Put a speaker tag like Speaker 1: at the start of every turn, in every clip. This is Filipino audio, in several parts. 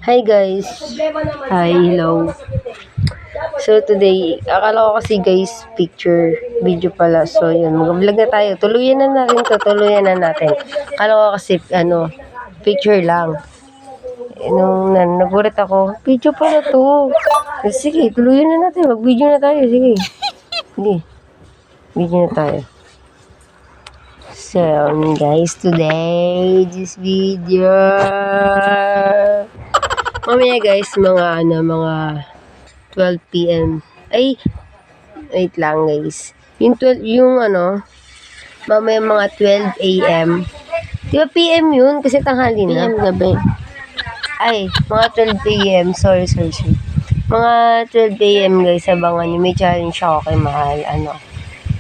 Speaker 1: Hi guys. Hi, hello. So today, akala ko kasi guys, video pala. So yun, mag-vlog na tayo. Tuluyan na natin. Akala ko kasi, picture lang. Nung nagulat ako, video pala to. Sige, tuluyan na natin. Mag-video na tayo. Sige, video na tayo. So, guys, today, this video, mamaya guys, mga 12 p.m. Ay, wait lang guys. Mamaya mga 12 a.m. Di ba PM yun? Kasi tanghali na. PM gabi. Ay, mga 12 a.m. Sorry. Mga 12 a.m. guys, abangan nyo. May challenge ako kay Mahal.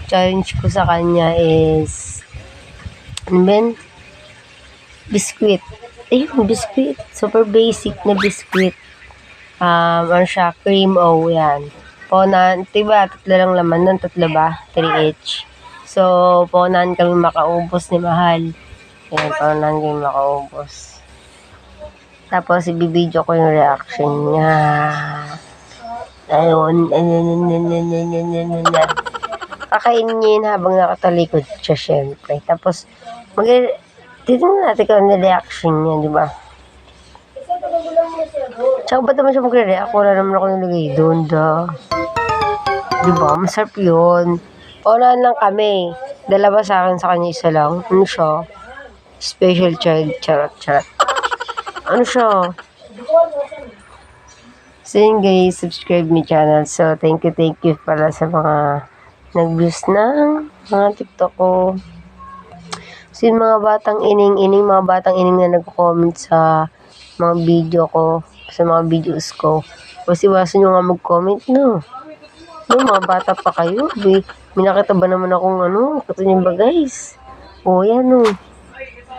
Speaker 1: Challenge ko sa kanya is biscuit. Ayun, biscuit. Super basic na biscuit. Siya? Cream O, yan. Diba, 3 lang laman nun, 3 ba? 3 each. So, paunahan kami makaubos ni Mahal. Yan, paunahan kami makaubos. Tapos, ibibideo ko yung reaction niya. Ayun. Kakainin niya yun habang nakatalikod siya, syempre. Tapos, titignan natin kung ano reaction niya, di ba? Tsaka ba't naman siya magre-react? Wala naman ako nilagay doon, di ba? Masarap yun. Paunahan lang kami. Dalawa sa akin, sa kanya isa lang. Ano siya? Special child. Charot. Ano siya? So yun guys, subscribe my channel. So thank you pala sa mga nag-views ng mga TikTok ko. So yung mga batang ining na nag-comment sa mga video ko, sa mga videos ko. Kasi iwasan nyo nga mag-comment, no? Mga bata pa kayo. May nakita ba naman akong Ito nyo ba guys? Yan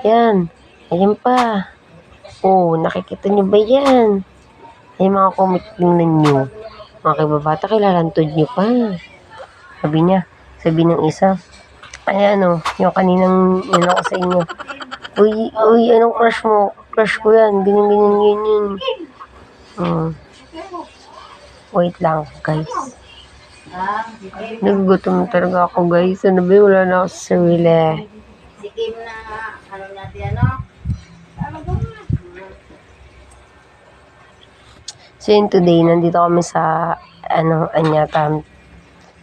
Speaker 1: Yan. Ayan pa. Nakikita nyo ba yan? Ay mga comment tingnan nyo. Mga kaibabata, kailalantod nyo pa. Sabi ng isa, yung kaninang ako sa inyo. Uy, anong crush mo? Crush ko yan. Ganyan. Wait lang, guys. Nagugutom talaga ako, guys. Wala na ako sa sarili.
Speaker 2: Sikim na, natin,
Speaker 1: So yun today, nandito kami sa,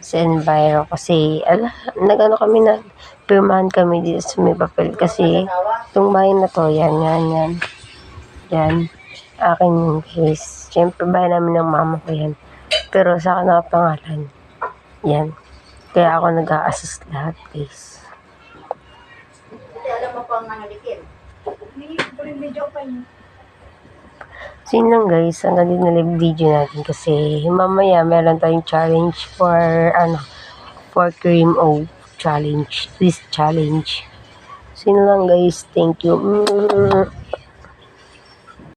Speaker 1: sa Enviro. Kasi, kami na, pirmahan kami dito sa may papel. Kasi, itong bahay na to, yan. Akin yung guys. Siyempre, bahay namin ng mama ko yan. Pero sa akin nakapangalan. Yan. Kaya ako nag-a-assist lahat, guys.
Speaker 2: Alam mo pa ang nangalikid.
Speaker 1: So yun lang guys, hanggang din na live video natin kasi mamaya meron tayong challenge for cream O challenge, this challenge. So yun lang guys, thank you.